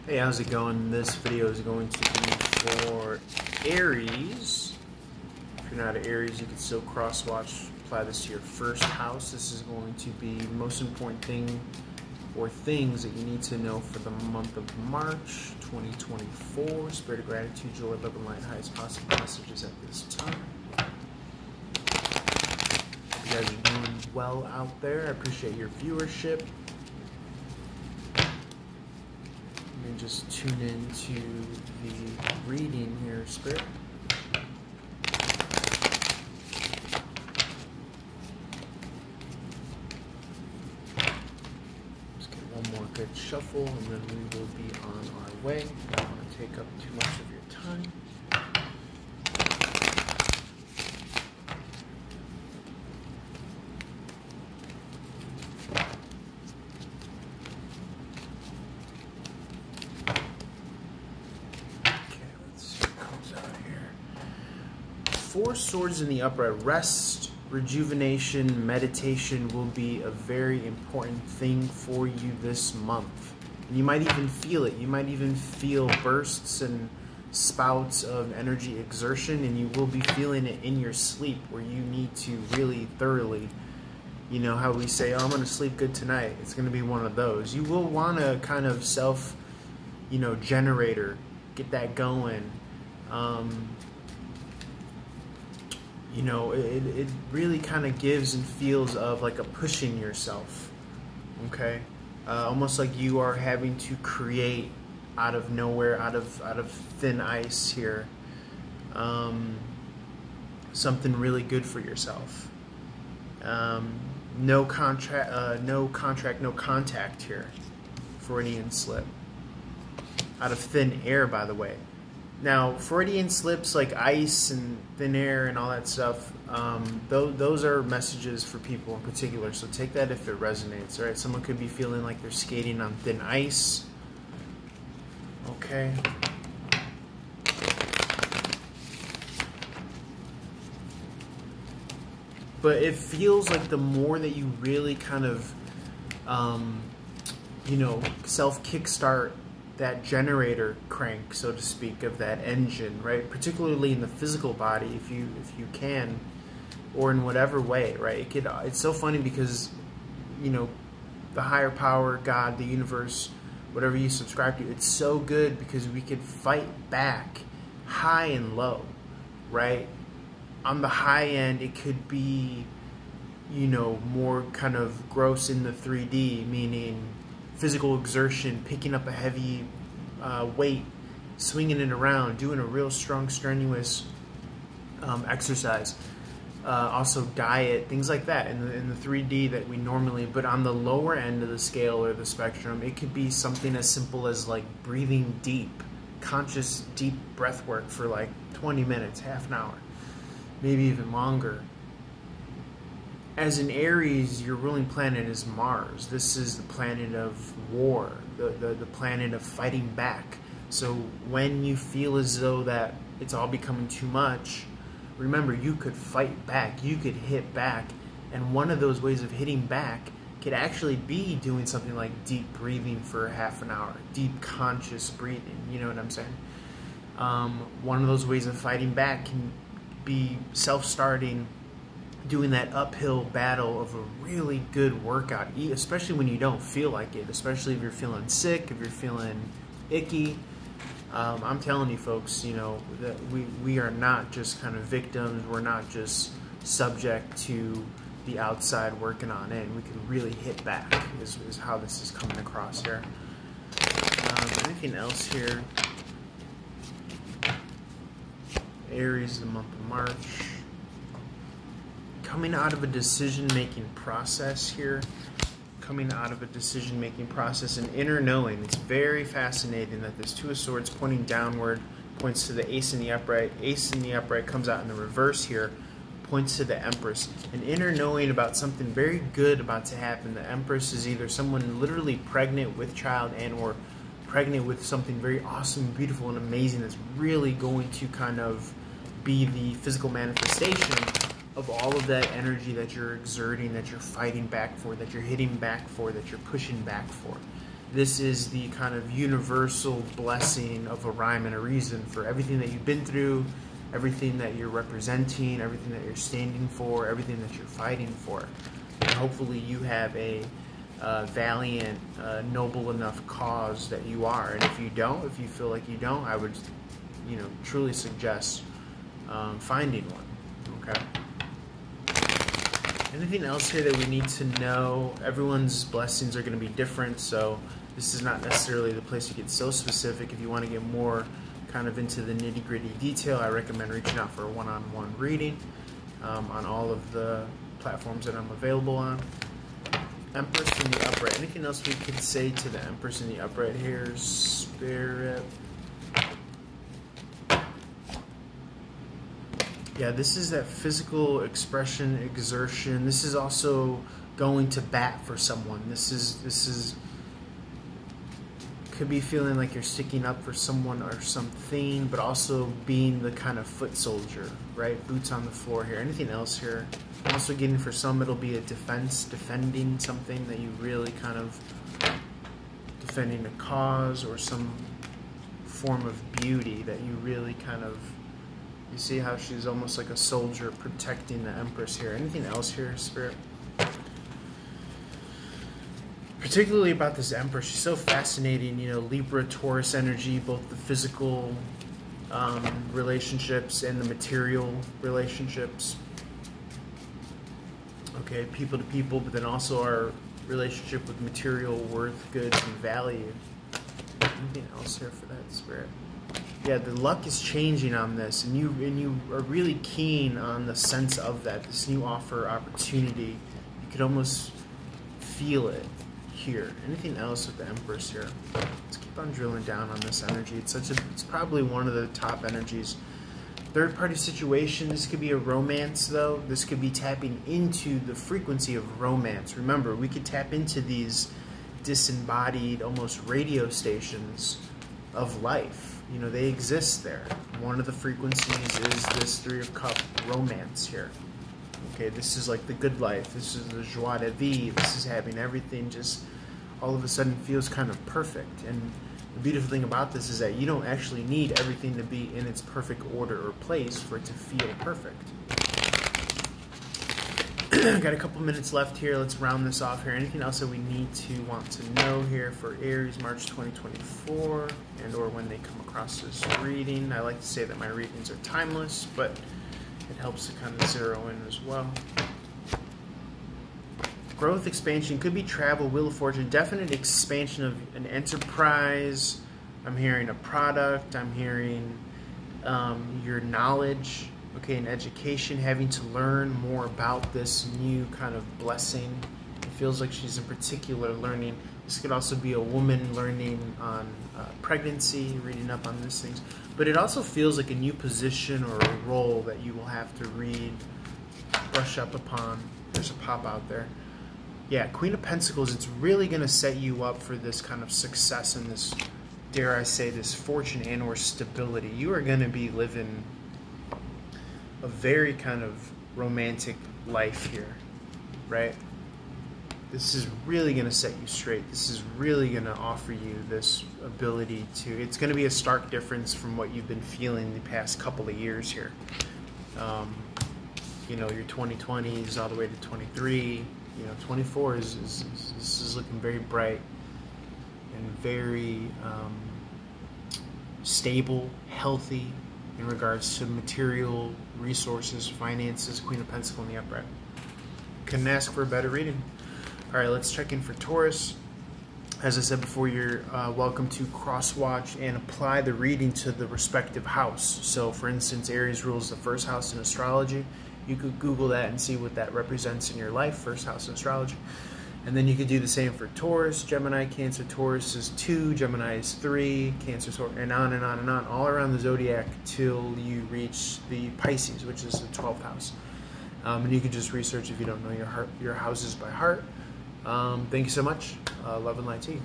Hey, how's it going? This video is going to be for Aries. If you're not an Aries, you can still cross-watch, apply this to your first house. This is going to be the most important thing or things that you need to know for the month of March 2024. Spirit of gratitude, joy, love, and light, highest possible messages at this time. Hope you guys are doing well out there. I appreciate your viewership. And just tune into the reading here, Spirit. Just get one more good shuffle and then we will be on our way. I don't want to take up too much of your time. Four Swords in the upright. Rest, rejuvenation, meditation will be a very important thing for you this month. And you might even feel it. You might even feel bursts and spouts of energy exertion, and you will be feeling it in your sleep where you need to really thoroughly, you know how we say, oh, I'm going to sleep good tonight. It's going to be one of those. You will want to kind of self, generator, get that going. It really kind of gives and feels of like a pushing yourself, okay? Almost like you are having to create out of nowhere, out of thin ice here, something really good for yourself. No contract, no contact here, Freudian slip. Out of thin air, by the way. Now, Freudian slips like ice and thin air and all that stuff, those are messages for people in particular, so take that if it resonates, all right? Someone could be feeling like they're skating on thin ice, okay? But it feels like the more that you really kind of, self-kickstart that generator crank, so to speak, of that engine, right? Particularly in the physical body, if you can, or in whatever way, right? It's so funny because, the higher power, God, the universe, whatever you subscribe to, it's so good because we could fight back high and low, right? On the high end, it could be, more kind of gross in the 3D, meaning physical exertion, picking up a heavy weight, swinging it around, doing a real strong, strenuous exercise. Also diet, things like that in the 3D that we normally, but on the lower end of the scale or the spectrum, it could be something as simple as like breathing deep, conscious deep breath work for like 20 minutes, half an hour, maybe even longer. As an Aries, your ruling planet is Mars. This is the planet of war, the planet of fighting back. So when you feel as though that it's all becoming too much, remember, you could fight back, you could hit back, and one of those ways of hitting back could actually be doing something like deep breathing for half an hour, deep conscious breathing, you know what I'm saying? One of those ways of fighting back can be self-starting, doing that uphill battle of a really good workout, especially when you don't feel like it, especially if you're feeling sick, if you're feeling icky. I'm telling you folks, that we are not just kind of victims, we're not just subject to the outside working on in. We can really hit back is how this is coming across here. Anything else here? Aries, the month of March. Coming out of a decision-making process here, coming out of a decision-making process, an inner knowing. It's very fascinating that this Two of Swords pointing downward points to the Ace in the upright. Ace in the upright comes out in the reverse here, points to the Empress. An inner knowing about something very good about to happen. The Empress is either someone literally pregnant with child and or pregnant with something very awesome, beautiful, and amazing that's really going to kind of be the physical manifestation of all of that energy that you're exerting, that you're fighting back for, that you're hitting back for, that you're pushing back for. This is the kind of universal blessing of a rhyme and a reason for everything that you've been through, everything that you're representing, everything that you're standing for, everything that you're fighting for. And hopefully you have a valiant, noble enough cause that you are. And if you don't, if you feel like you don't, I would, truly suggest finding one. Okay. Anything else here that we need to know? Everyone's blessings are going to be different, so this is not necessarily the place to get so specific. If you want to get more kind of into the nitty-gritty detail, I recommend reaching out for a one-on-one reading on all of the platforms that I'm available on. Empress in the upright. Anything else we could say to the Empress in the upright here? Spirit. Yeah, this is that physical expression, exertion. This is also going to bat for someone. This is could be feeling like you're sticking up for someone or something, but also being the kind of foot soldier, right? Boots on the floor here. Anything else here? I'm also getting for some it'll be a defending something that you really kind of defending a cause or some form of beauty that you really kind of. You see how she's almost like a soldier protecting the Empress here. Anything else here, Spirit? Particularly about this Empress, she's so fascinating. Libra, Taurus energy, both the physical relationships and the material relationships. Okay, people to people, but then also our relationship with material worth, goods, and value. Anything else here for that, Spirit? Yeah, the luck is changing on this, and you are really keen on the sense of that. This new offer, opportunity, you could almost feel it here. Anything else with the Empress here? Let's keep on drilling down on this energy. It's probably one of the top energies. Third-party situation. This could be a romance, though. This could be tapping into the frequency of romance. Remember, we could tap into these disembodied, almost radio stations of life. They exist there. One of the frequencies is this Three of Cups romance here. Okay, this is like the good life. This is the joie de vivre. This is having everything just all of a sudden feels kind of perfect. And the beautiful thing about this is that you don't actually need everything to be in its perfect order or place for it to feel perfect. Got a couple minutes left here. Let's round this off here. Anything else that we want to know here for Aries, March 2024, and or when they come across this reading? I like to say that my readings are timeless, but it helps to kind of zero in as well. Growth, expansion, could be travel, wheel of fortune, definite expansion of an enterprise. I'm hearing a product. I'm hearing your knowledge. Okay, in education, having to learn more about this new kind of blessing. It feels like she's in particular learning. This could also be a woman learning on pregnancy, reading up on these things. But it also feels like a new position or a role that you will have to read, brush up upon. There's a pop out there. Yeah, Queen of Pentacles, it's really going to set you up for this kind of success and this, dare I say, this fortune and or stability. You are going to be living a very kind of romantic life here, right? This is really going to set you straight. This is really going to offer you this ability to, it's going to be a stark difference from what you've been feeling the past couple of years here. Your 2020s all the way to 23, 24 is looking very bright and very stable, healthy, in regards to material resources, finances. Queen of Pentacles in the upright. Couldn't ask for a better reading. All right, let's check in for Taurus. As I said before, you're welcome to cross-watch and apply the reading to the respective house. So, for instance, Aries rules the first house in astrology. You could Google that and see what that represents in your life, first house in astrology. And then you could do the same for Taurus, Gemini, Cancer. Taurus is 2, Gemini is 3, Cancer, Taurus, and on and on and on, all around the zodiac till you reach the Pisces, which is the 12th house. And you can just research if you don't know your houses by heart. Thank you so much. Love and light to you.